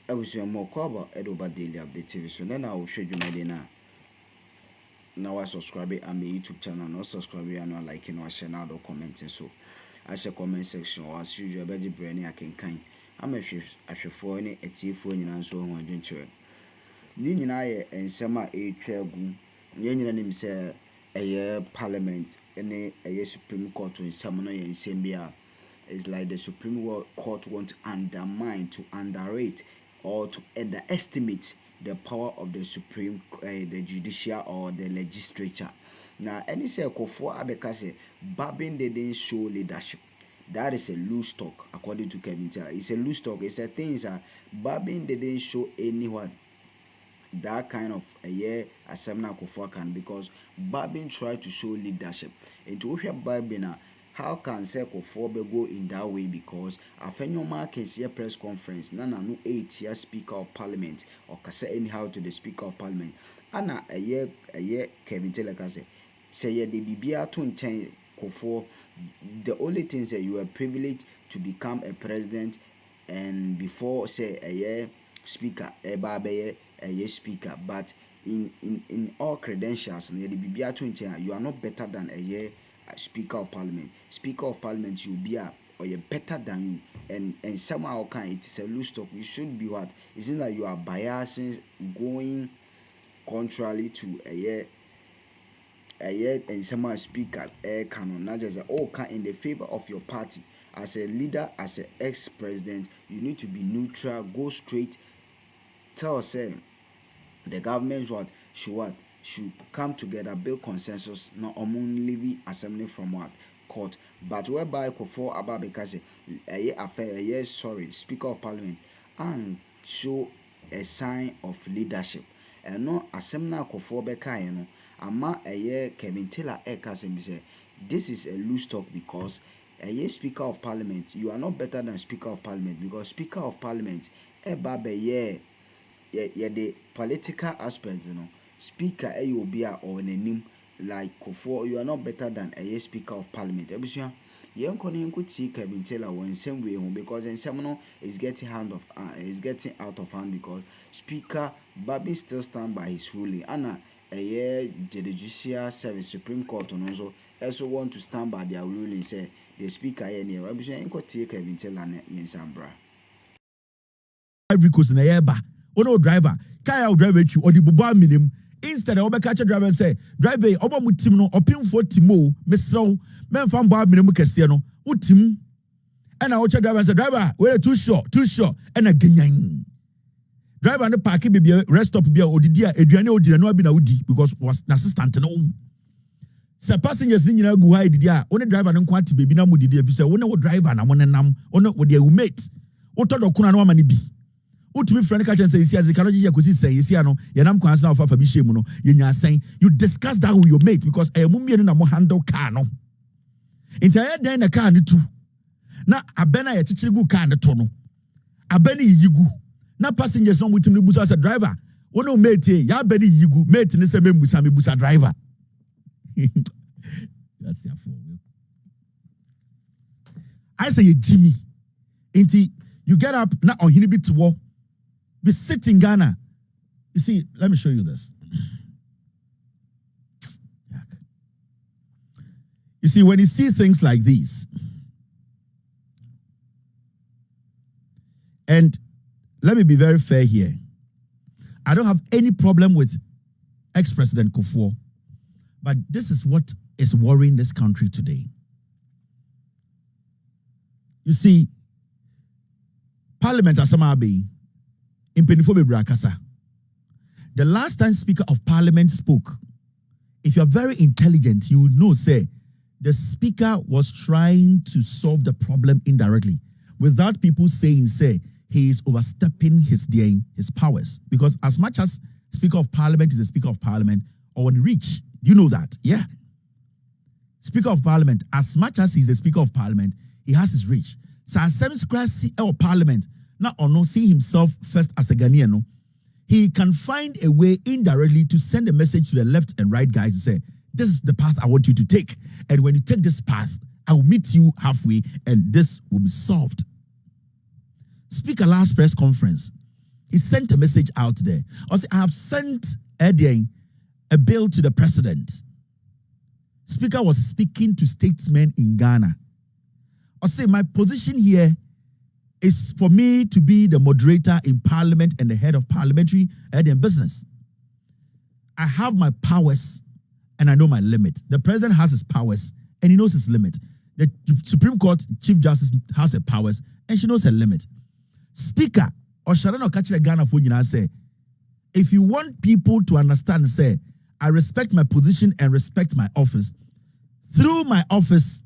I was your more cover Edoba Daily Update TV. So then I will show you my dinner. Now I subscribe it and my YouTube channel. No subscribe and no like and no share now or commenting. So I share comment section or as usual about the brain I can kind. I'm a for any a tea for any answer on one venture. Nini I and summer a chair boom. Yen name say a year parliament and a year Supreme Court in Samana in Sambia. It's like the Supreme Court want to undermine, to underrate, or to underestimate the power of the the judicial or the legislature. Now, any say Kuffour Abeka say Bagbin didn't show leadership. That is a loose talk, according to Kelvin. It's a loose talk. It's a thing that Bagbin didn't show anyone that kind of a year as Semna Kuffour can, because Bagbin tried to show leadership. And to hear Bagbin, how can say Kuffour go in that way? Because Afenyoma can see a press conference. Nana no 8-year Speaker of Parliament or can say anyhow to the Speaker of Parliament. Anna a year Kevin Taylor say the Bibia to change Kuffour. The only thing is that you are privileged to become a president, and before say a year speaker, a baby, a year speaker, but in all credentials, you are not better than a year Speaker of Parliament. Speaker of Parliament, you'll be or you're better than you, and somehow it is a loose talk. You should be what? Isn't that you are biasing, going contrary to a year and somehow speaker canon, not just all in the favor of your party. As a leader, as an ex-president, you need to be neutral, go straight, tell us the government should come together, build consensus, not only assembly from what court, but whereby Kuffour Abba because Speaker of Parliament and show a sign of leadership. And no assembly Kuffour Beka, no, ama Kelvin Taylor say this is a loose talk, because Speaker of Parliament, you are not better than Speaker of Parliament, because Speaker of Parliament the political aspect, speaker Ayobia or name like Kuffour, you are not better than a Speaker of Parliament. Ebusia yen kono see Kelvin Taylor one same way because in some is getting out of hand, because Speaker Bagbin still stand by his ruling. Anna the judicial service Supreme Court also want to stand by their ruling, say the speaker near Ebusia yen see Kelvin Taylor yen sambra Ivory Coast na yeba. Ono driver, kaya driver you or the buba minimum. Instead, I catch a driver and say, driver, oba mutim no, opim for Timo, Mr. Men from Bar minimum Casiano, Utim. And I watch a driver and say, driver, we're too short, and a ganyan. Driver and the parking be a rest stop be a odidia, Adriano did not be a woody because was an assistant no. Sir passengers in your go hide dia, only driver and quantity baby na mudi, if you say, one driver and I want to nam, on what they will mate. What do Kunano mani be? Utumi friend catch and say, "See, as the canoe say, you see, no, yanam kwansa of a bishim, no, you saying you discuss that with your mate because a mummy and a handle car, no. Entire day in a car, too. Now, a bena a chichigu car, the tono. A benny yigu. Now, passengers not with him, busa as a driver. One no mate, ya benny yigu, mate in the same busami busa driver. That's your fault. I say, Jimmy, inti, you get up now on Hinibit to war. We sit in Ghana. You see, let me show you this. You see, when you see things like these, and let me be very fair here, I don't have any problem with ex-President Kuffour, but this is what is worrying this country today. You see, Parliament Asamabe in Penifo Brakasa. The last time Speaker of Parliament spoke, if you're very intelligent, you would know, say, the Speaker was trying to solve the problem indirectly without people saying, say, he is overstepping his powers. Because as much as Speaker of Parliament is the Speaker of Parliament, or on reach, you know that, yeah. Speaker of Parliament, as much as he's the Speaker of Parliament, he has his reach. So as of Parliament, not or no, see himself first as a Ghanaian, no, he can find a way indirectly to send a message to the left and right guys to say, this is the path I want you to take. And when you take this path, I will meet you halfway and this will be solved. Speaker last press conference, he sent a message out there. I said, I have sent a bill to the president. Speaker was speaking to statesmen in Ghana. I say, my position here is for me to be the moderator in parliament and the head of parliamentary business. I have my powers and I know my limit. The president has his powers and he knows his limit. The Supreme Court Chief Justice has her powers and she knows her limit. Speaker, or Sharano Kachira Ghana for you say, if you want people to understand, say, I respect my position and respect my office. Through my office,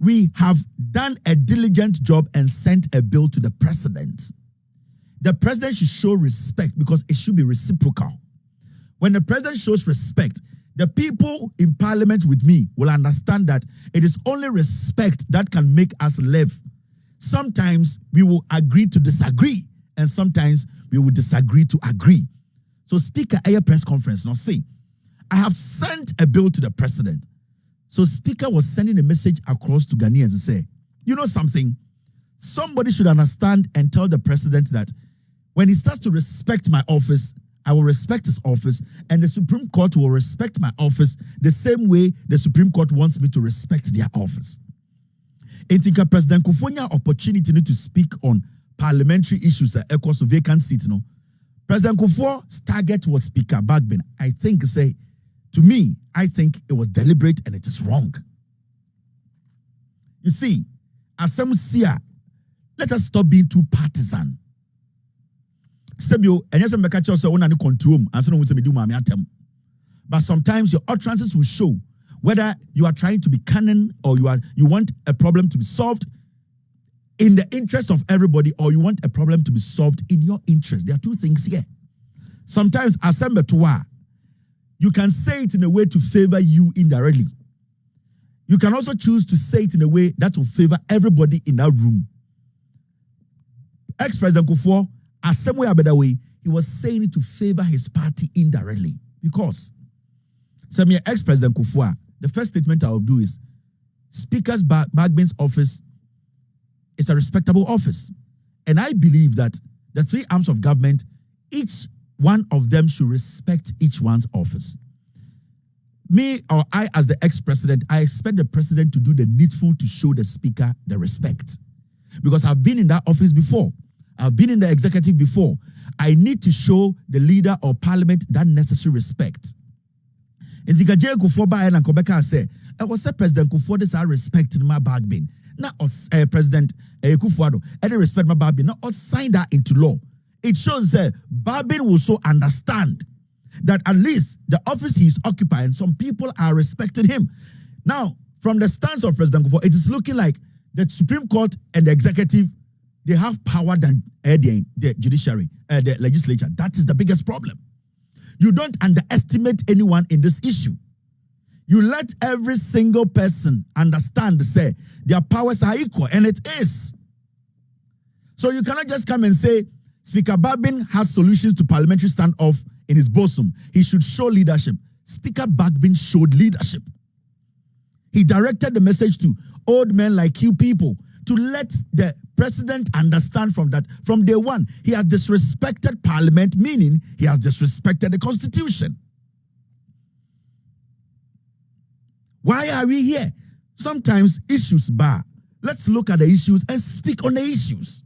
we have done a diligent job and sent a bill to the president. The president should show respect because it should be reciprocal. When the president shows respect, the people in parliament with me will understand that it is only respect that can make us live. Sometimes we will agree to disagree, and sometimes we will disagree to agree. So Speaker, at your press conference, now see, I have sent a bill to the president. So Speaker was sending a message across to Ghanaians to say, you know something? Somebody should understand and tell the president that when he starts to respect my office, I will respect his office, and the Supreme Court will respect my office the same way the Supreme Court wants me to respect their office. I think President Kuffour opportunity to speak on parliamentary issues across the vacant seat. No? President Kuffour's target was Speaker Bagbin. I think it was deliberate and it is wrong. You see, as some see, let us stop being too partisan. But sometimes your utterances will show whether you are trying to be cunning or you want a problem to be solved in the interest of everybody, or you want a problem to be solved in your interest. There are two things here. Sometimes you can say it in a way to favor you indirectly. You can also choose to say it in a way that will favor everybody in that room. Ex-President Kuffour, as some way or better way, he was saying it to favor his party indirectly. Because, ex-President Kuffour, the first statement I will do is, Speaker's Bagbin's office is a respectable office. And I believe that the three arms of government, each one of them should respect each one's office. Me or I, as the ex-president, I expect the president to do the needful to show the speaker the respect. Because I've been in that office before. I've been in the executive before. I need to show the leader of parliament that necessary respect. And Kuffour say, I was say President Kuffour this I respect my Bagbin. Now President Kuffour, I respect my Bagbin. Now sign that into law. It shows that Bagbin will so understand that at least the office he's occupying, some people are respecting him. Now, from the stance of President Kuffour, it is looking like the Supreme Court and the executive, they have power than the judiciary, the legislature. That is the biggest problem. You don't underestimate anyone in this issue. You let every single person understand, say, their powers are equal, and it is. So you cannot just come and say, Speaker Bagbin has solutions to parliamentary standoff in his bosom. He should show leadership. Speaker Bagbin showed leadership. He directed the message to old men like you people to let the president understand from day one, he has disrespected parliament, meaning he has disrespected the constitution. Why are we here? Sometimes issues bar. Let's look at the issues and speak on the issues.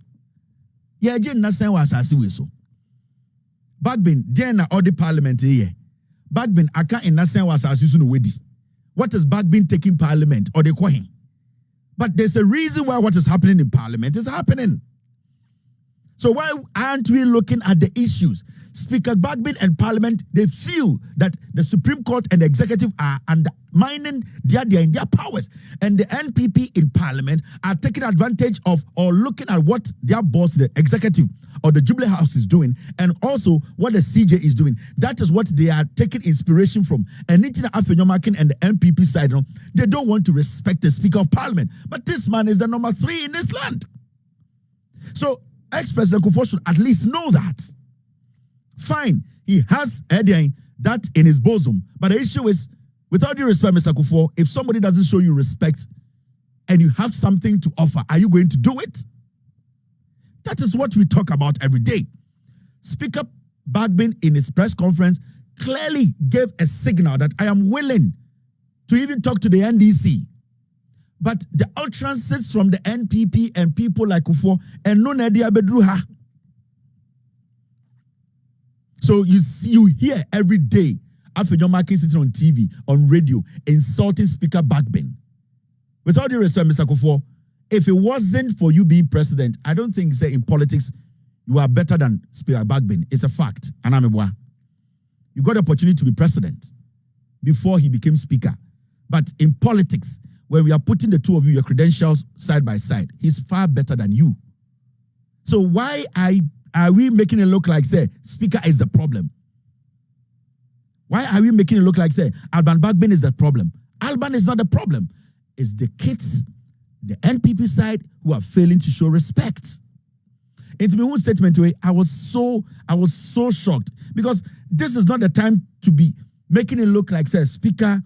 Yeah, Jen Nasen was as we so. Bagbin, Jen or the parliament here. Bagbin, Aka in Nasen was as you soon wedi. What is Bagbin taking parliament or the coin? But there's a reason why what is happening in parliament is happening. So why aren't we looking at the issues? Speaker Bagbin and parliament, they feel that the Supreme Court and the executive are undermining their powers. And the NPP in parliament are taking advantage of or looking at what their boss, the executive or the Jubilee House is doing, and also what the CJ is doing. That is what they are taking inspiration from. And Nitina Afenyomakin and the NPP side, they don't want to respect the Speaker of Parliament. But this man is the number 3 in this land. So ex-President Kuffour should at least know that. Fine, he has that in his bosom. But the issue is, with all due respect, Mr. Kuffour, if somebody doesn't show you respect and you have something to offer, are you going to do it? That is what we talk about every day. Speaker Bagbin in his press conference clearly gave a signal that I am willing to even talk to the NDC. But the utterances from the NPP and people like Kuffour and no Nadia Bedruha. So you hear every day after John Markin sitting on TV, on radio, insulting Speaker Bagbin. With all due respect, Mr. Kuffour, if it wasn't for you being president, I don't think, say, in politics, you are better than Speaker Bagbin. It's a fact. Anamebwa. You got the opportunity to be president before he became speaker. But in politics, when we are putting the two of you, your credentials side by side, he's far better than you. So why are we making it look like, say, speaker is the problem? Why are we making it look like, say, Alban Bagbin is the problem? Alban is not the problem. It's the kids, the NPP side, who are failing to show respect. Into my own statement, I was so shocked because this is not the time to be making it look like, say, speaker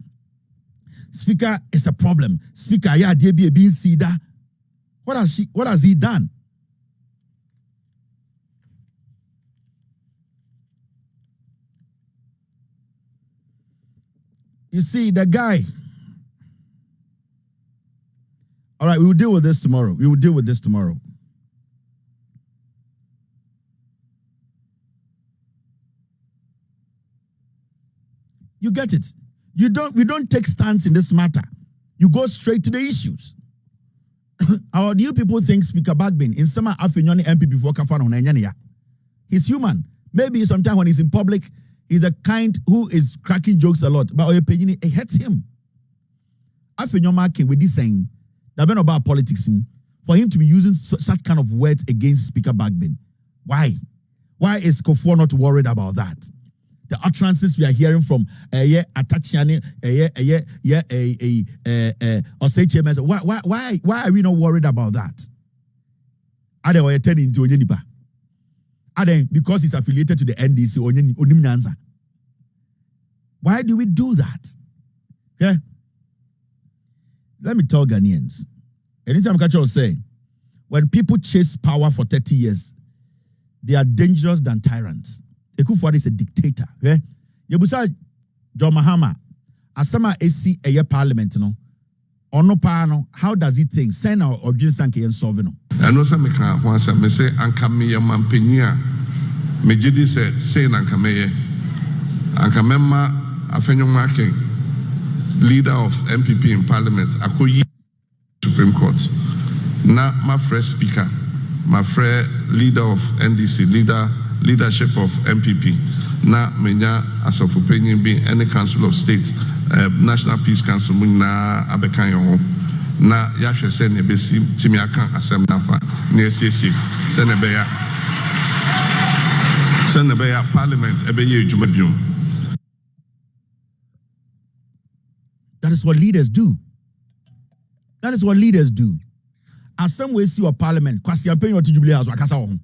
is a problem. Speaker, yeah, there be a being cedar. What has he done? You see, the guy. All right, we will deal with this tomorrow. You get it? We don't take stance in this matter. You go straight to the issues. How do you people think Speaker Bagbin in summer afternoon MP before Kafan? He's human. Maybe sometimes when he's in public, he's the kind who is cracking jokes a lot, but it hurts him. Afternoon marking with this saying that been about politics for him to be using such kind of words against Speaker Bagbin. Why? Why is Kuffour not worried about that? The utterances we are hearing from Atachiani, why are we not worried about that? Are they turning into Onyenipa? Are they because he's affiliated to the NDC Onimnyanza? Why do we do that? Okay? Let me tell Ghanaians. Anytime I will say, when people chase power for 30 years, they are dangerous than tyrants. Kuffour is a dictator. Yeah? Yebusa John Mahama, asama esi eye parliament no. Ono pa no, how does he think? Send our audience and can solve no. And also me can once me say anka me mampenia. Me jidi say anka me anka memma afenyo marking leader of MPP in parliament akoyi Supreme Court. Na my fresh speaker, my friend leader of NDC, leadership of MPP. Na menya asofopenyin bi any council of state, National Peace Council na abekan yo. Na yahwe se ne besi timi aka asem nafa na esiesie se ne be ya parliament ebeye adwuma biom. That is what leaders do. As some way see your parliament, kwasi ampenyo to Jubilee House wakasa wo.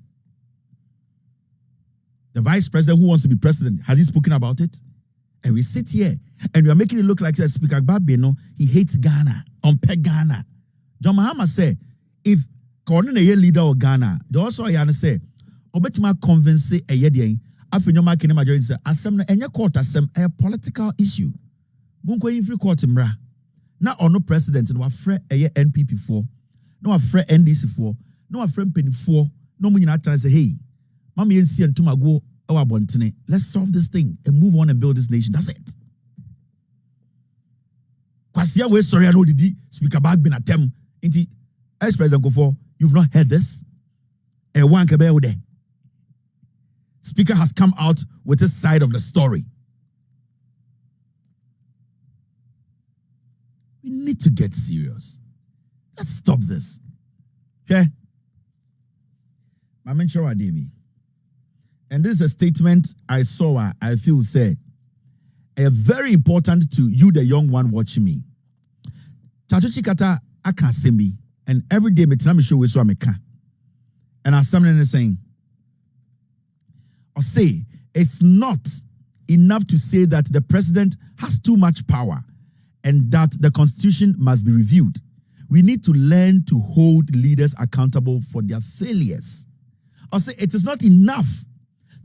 The vice president who wants to be president, has he spoken about it? And we sit here and we are making it look like Speaker Bagbin, he hates Ghana, unpeg Ghana. John Mahama said, if Cornyn a leader of Ghana, they also say, Obetima convince a yedian, after your marking majority say, Assembly and your court assem a political issue. Bunko in free court mra. Now or no president, no afraid a NPP for, no afraid NDC for, no afraid penny for, no money not say, hey. Mami NC and Tumago our bontine. Let's solve this thing and move on and build this nation. That's it. Kwasia we sorry I know the Speaker Bagbin attempt. Inti ex-president Kuffour, you've not heard this? One kebe. Speaker has come out with his side of the story. We need to get serious. Let's stop this. Okay? Mama Nchora Devi. And this is a statement I saw, I feel say, very important to you, the young one watching me. Tachuchi kata aka sembi, and every day me tell show we so ameka. And as someone is saying, or say, it's not enough to say that the president has too much power and that the constitution must be reviewed. We need to learn to hold leaders accountable for their failures. Or say, it is not enough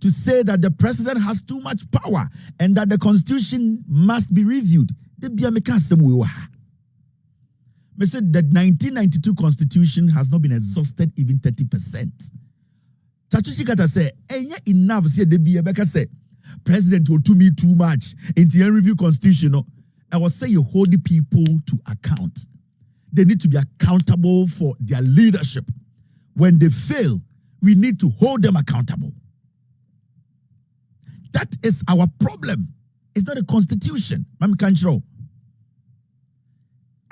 to say that the president has too much power and that the constitution must be reviewed. Me said the 1992 constitution has not been exhausted even 30%. Chachushi Kata said, enough say the Biabeka said, president will do me too much into a review constitution. I was saying you hold the people to account. They need to be accountable for their leadership. When they fail, we need to hold them accountable. That is our problem. It's not a constitution.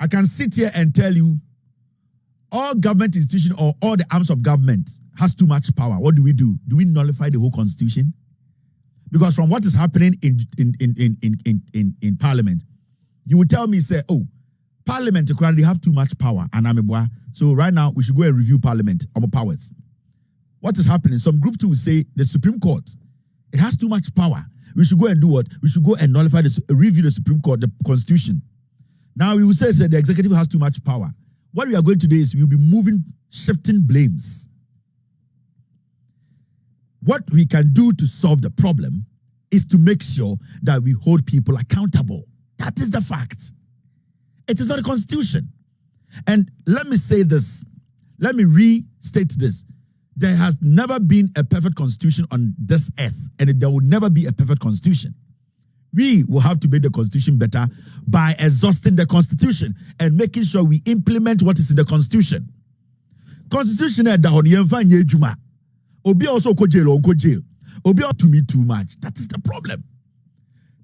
I can sit here and tell you all government institutions or all the arms of government has too much power. What do? Do we nullify the whole constitution? Because from what is happening in parliament, you will tell me, say, oh, parliament, they have too much power. And so right now, we should go and review parliament, our powers. What is happening? Some group two will say the Supreme Court, it has too much power. We should go and do what? We should go and nullify review the Supreme Court, the constitution. Now we will say the executive has too much power. What we are going to do is we'll be shifting blames. What we can do to solve the problem is to make sure that we hold people accountable. That is the fact. It is not a constitution. And let me say this. Let me restate this. There has never been a perfect constitution on this earth, and there will never be a perfect constitution. We will have to make the constitution better by exhausting the constitution and making sure we implement what is in the constitution. Constitution is that Obi also go jail. Obi to me too much. That is the problem.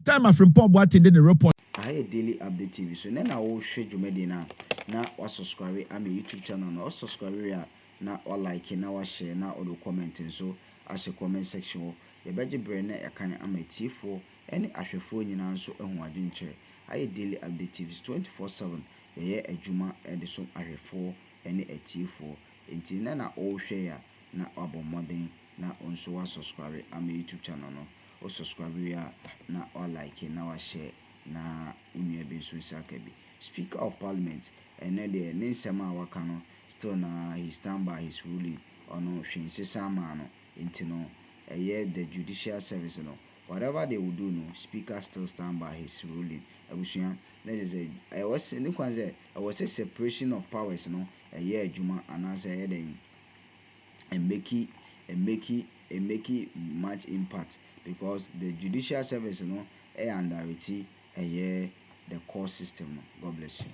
Time of report what in the report. I daily update TV. So then I will share you medina. Now or subscribe I'm a YouTube channel. Now subscribe now or like now or share now or commenting. So as a comment section, your budget brain I can am a T4 any actual phone in answer and one adventure. I daily update TV 24/7. Yeah, a Juma and the song I 4 any a T4. Until now all share. Na abo modern na onso wa subscribe am YouTube channel no o subscribe ya na or like na wa share na unye be so isaka bi Speaker of Parliament and the nsema waka no still na he stand by his ruling ono hwense sama no intino the judicial service no whatever they will do no speaker still stand by his ruling abusuan that is I was a separation of powers no adwuma anase den and make it much impact because the judicial service, you know, under it, the court system. God bless you.